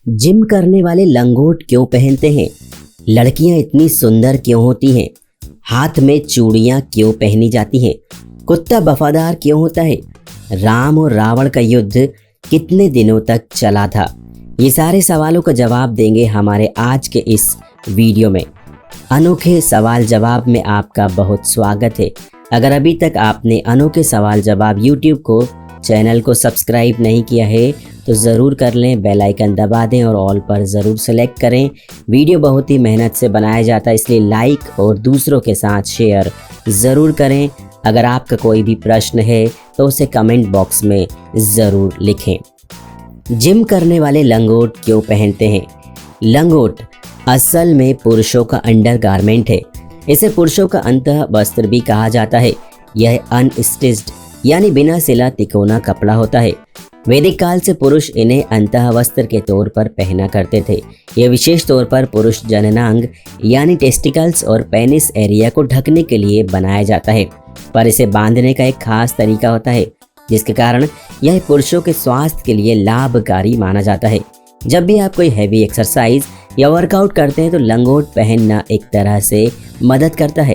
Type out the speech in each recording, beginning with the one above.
Gym करने वाले लंगोट क्यों पहनते हैं? लड़कियां इतनी सुंदर क्यों होती हैं? हाथ में चूड़ियां क्यों पहनी जाती हैं? कुत्ता वफादार क्यों होता है? राम और रावण का युद्ध कितने दिनों तक चला था? ये सारे सवालों का जवाब देंगे हमारे आज के इस वीडियो में। अनोखे सवाल जवाब में आपका बहुत स्वागत है। अगर अभी तक आपने अनोखे सवाल जवाब यूट्यूब को चैनल को सब्सक्राइब नहीं किया है तो ज़रूर कर लें, बेल आइकन दबा दें और ऑल पर ज़रूर सेलेक्ट करें। वीडियो बहुत ही मेहनत से बनाया जाता है, इसलिए लाइक और दूसरों के साथ शेयर ज़रूर करें। अगर आपका कोई भी प्रश्न है तो उसे कमेंट बॉक्स में ज़रूर लिखें। जिम करने वाले लंगोट क्यों पहनते हैं? लंगोट असल में पुरुषों का अंडरगारमेंट है। इसे पुरुषों का अंतः वस्त्र भी कहा जाता है। यह अनस्टिच्ड यानी बिना सिला तिकोना कपड़ा होता है। वैदिक काल से पुरुष इन्हें अंतः वस्त्र के तौर पर पहना करते थे। यह विशेष तौर पर पुरुष जननांग यानी टेस्टिकल्स और पेनिस एरिया को ढकने के लिए बनाया जाता है, पर इसे बांधने का एक खास तरीका होता है जिसके कारण यह पुरुषों के स्वास्थ्य के लिए लाभकारी माना जाता है। जब भी आप कोई हैवी एक्सरसाइज या वर्कआउट करते हैं तो लंगोट पहनना एक तरह से मदद करता है।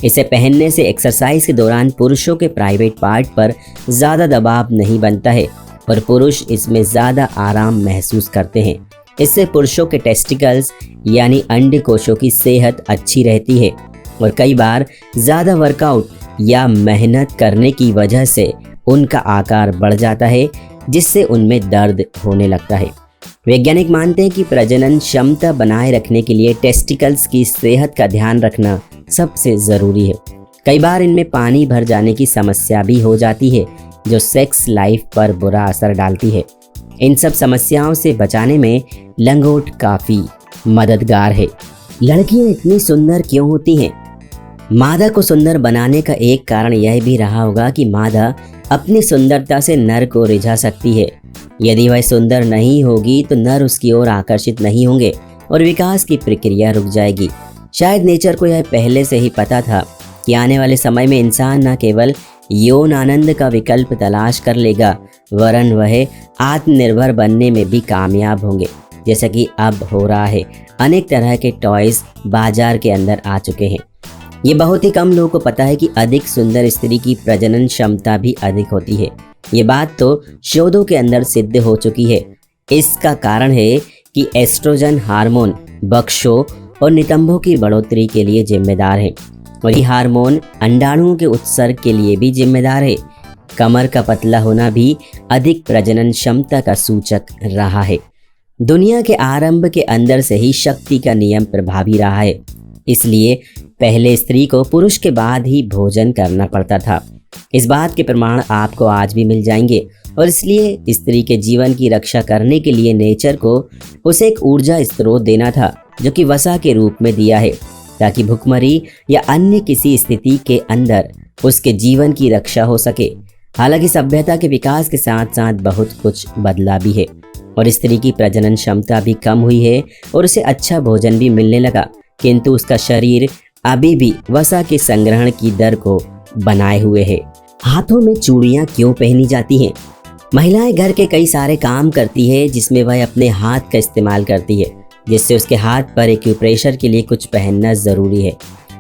इसे पहनने से एक्सरसाइज के दौरान पुरुषों के प्राइवेट पार्ट पर ज़्यादा दबाव नहीं बनता है और पुरुष इसमें ज़्यादा आराम महसूस करते हैं। इससे पुरुषों के टेस्टिकल्स यानी अंडकोशों की सेहत अच्छी रहती है और कई बार ज़्यादा वर्कआउट या मेहनत करने की वजह से उनका आकार बढ़ जाता है, जिससे उनमें दर्द होने लगता है। वैज्ञानिक मानते हैं कि प्रजनन क्षमता बनाए रखने के लिए टेस्टिकल्स की सेहत का ध्यान रखना सबसे ज़रूरी है। कई बार इनमें पानी भर जाने की समस्या भी हो जाती है जो सेक्स लाइफ पर बुरा असर डालती है। इन सब समस्याओं से बचाने में लंगोट काफ़ी मददगार है। लड़कियां इतनी सुंदर क्यों होती हैं? मादा को सुंदर बनाने का एक कारण यह भी रहा होगा कि मादा अपनी सुंदरता से नर को रिझा सकती है। यदि वह सुंदर नहीं होगी तो नर उसकी ओर आकर्षित नहीं होंगे और विकास की प्रक्रिया रुक जाएगी। शायद नेचर को यह पहले से ही पता था कि आने वाले समय में इंसान न केवल यौन आनंद का विकल्प तलाश कर लेगा, वरन वह आत्मनिर्भर बनने में भी कामयाब होंगे, जैसा कि अब हो रहा है। अनेक तरह के टॉयज बाजार के अंदर आ चुके हैं। ये बहुत ही कम लोगों को पता है कि अधिक सुंदर स्त्री की प्रजनन क्षमता भी अधिक होती है। ये बात तो शोधों के अंदर सिद्ध हो चुकी है। इसका कारण है कि एस्ट्रोजन हार्मोन वृक्षों और नितंबों की बढ़ोतरी के लिए जिम्मेदार है और ये हार्मोन अंडाणुओं के उत्सर्ग के लिए भी जिम्मेदार है। कमर का पतला होना भी अधिक प्रजनन क्षमता का सूचक रहा है। दुनिया के आरंभ के अंदर से ही शक्ति का नियम प्रभावी रहा है, इसलिए पहले स्त्री को पुरुष के बाद ही भोजन करना पड़ता था। इस बात के प्रमाण आपको आज भी मिल जाएंगे और इसलिए स्त्री के जीवन की रक्षा करने के लिए नेचर को उसे एक ऊर्जा स्रोत देना था जो कि वसा के रूप में दिया है, ताकि भुखमरी या अन्य किसी स्थिति के अंदर उसके जीवन की रक्षा हो सके। हालांकि सभ्यता के विकास के साथ साथ बहुत कुछ बदला भी है और स्त्री की प्रजनन क्षमता भी कम हुई है और उसे अच्छा भोजन भी मिलने लगा, किंतु उसका शरीर अभी भी वसा के संग्रहण की दर को बनाए हुए है। हाथों में चूड़ियां क्यों पहनी जाती हैं? महिलाएं घर के कई सारे काम करती है जिसमें वह अपने हाथ का इस्तेमाल करती है, जिससे उसके हाथ पर एक्यूप्रेशर के लिए कुछ पहनना ज़रूरी है।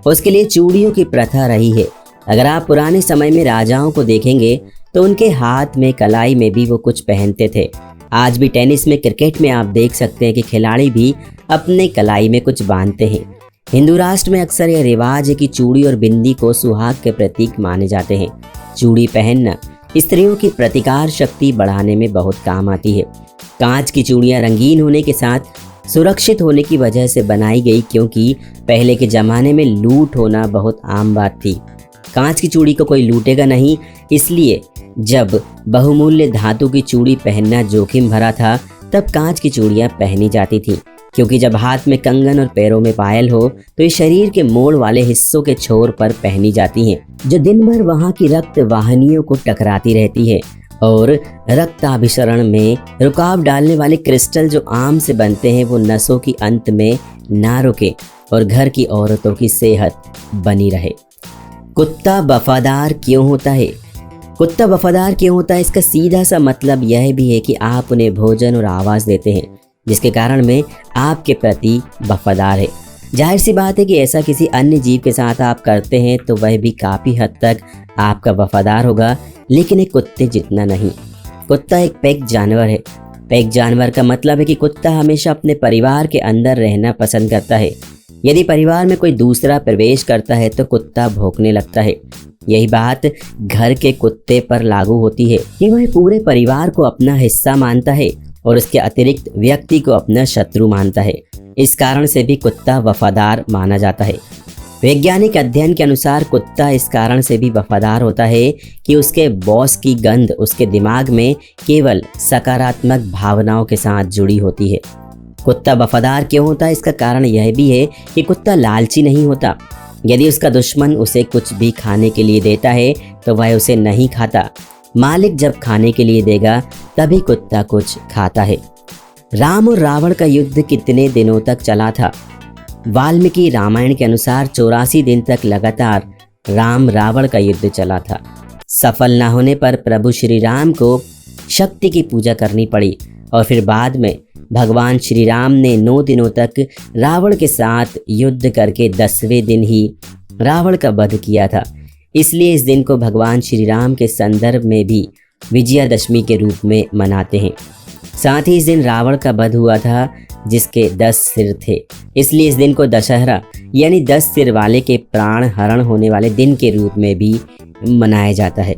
उसके लिए चूड़ियों की प्रथा रही है। अगर आप पुराने समय में राजाओं को देखेंगे तो उनके हाथ में कलाई में भी वो कुछ पहनते थे। आज भी टेनिस में, क्रिकेट में आप देख सकते हैं कि खिलाड़ी भी अपने कलाई में कुछ बांधते हैं। हिंदू राष्ट्र में अक्सर यह रिवाज है कि चूड़ी और बिंदी को सुहाग के प्रतीक माने जाते हैं। चूड़ी पहनना स्त्रियों की प्रतिकार शक्ति बढ़ाने में बहुत काम आती है। कांच की चूड़ियाँ रंगीन होने के साथ सुरक्षित होने की वजह से बनाई गई, क्योंकि पहले के ज़माने में लूट होना बहुत आम बात थी। कांच की चूड़ी को कोई लूटेगा नहीं, इसलिए जब बहुमूल्य धातु की चूड़ी पहनना जोखिम भरा था तब कांच की चूड़ियाँ पहनी जाती थी, क्योंकि जब हाथ में कंगन और पैरों में पायल हो तो ये शरीर के मोड़ वाले हिस्सों के छोर पर पहनी जाती हैं, जो दिन भर वहाँ की रक्त वाहिनियों को टकराती रहती है और रक्ताभिसरण में रुकावट डालने वाले क्रिस्टल जो आम से बनते हैं वो नसों की अंत में ना रुके और घर की औरतों की सेहत बनी रहे। कुत्ता वफादार क्यों होता है? कुत्ता वफादार क्यों होता है, इसका सीधा सा मतलब यह भी है कि आप उन्हें भोजन और आवाज़ देते हैं। जिसके कारण में आपके प्रति वफादार है। जाहिर सी बात है कि ऐसा किसी अन्य जीव के साथ आप करते हैं तो वह भी काफ़ी हद तक आपका वफादार होगा, लेकिन एक कुत्ते जितना नहीं। कुत्ता एक पैक जानवर है। पैक जानवर का मतलब है कि कुत्ता हमेशा अपने परिवार के अंदर रहना पसंद करता है। यदि परिवार में कोई दूसरा प्रवेश करता है तो कुत्ता भौंकने लगता है। यही बात घर के कुत्ते पर लागू होती है कि वह पूरे परिवार को अपना हिस्सा मानता है और उसके अतिरिक्त व्यक्ति को अपना शत्रु मानता है। इस कारण से भी कुत्ता वफादार माना जाता है। वैज्ञानिक अध्ययन के अनुसार कुत्ता इस कारण से भी वफादार होता है कि उसके बॉस की गंध उसके दिमाग में केवल सकारात्मक भावनाओं के साथ जुड़ी होती है। कुत्ता वफादार क्यों होता है? इसका कारण यह भी है कि कुत्ता लालची नहीं होता। यदि उसका दुश्मन उसे कुछ भी खाने के लिए देता है तो वह उसे नहीं खाता। मालिक जब खाने के लिए देगा तभी कुत्ता कुछ खाता है। राम और रावण का युद्ध कितने दिनों तक चला था? वाल्मीकि रामायण के अनुसार 84 दिन तक लगातार राम रावण का युद्ध चला था। सफल न होने पर प्रभु श्री राम को शक्ति की पूजा करनी पड़ी और फिर बाद में भगवान श्री राम ने 9 दिनों तक रावण के साथ युद्ध करके 10वें दिन ही रावण का वध किया था। इसलिए इस दिन को भगवान श्री राम के संदर्भ में भी विजयादशमी के रूप में मनाते हैं। साथ ही इस दिन रावण का वध हुआ था जिसके 10 सिर थे। इसलिए इस दिन को दशहरा यानी 10 सिर वाले के प्राण हरण होने वाले दिन के रूप में भी मनाया जाता है।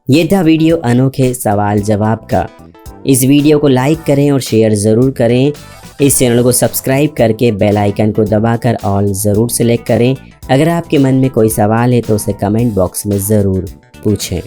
ये था वीडियो अनोखे सवाल जवाब का। इस वीडियो को लाइक करें और शेयर ज़रूर करें। इस चैनल को सब्सक्राइब करके बेल आइकन को दबाकर ऑल ज़रूर सेलेक्ट करें। अगर आपके मन में कोई सवाल है तो उसे कमेंट बॉक्स में ज़रूर पूछें।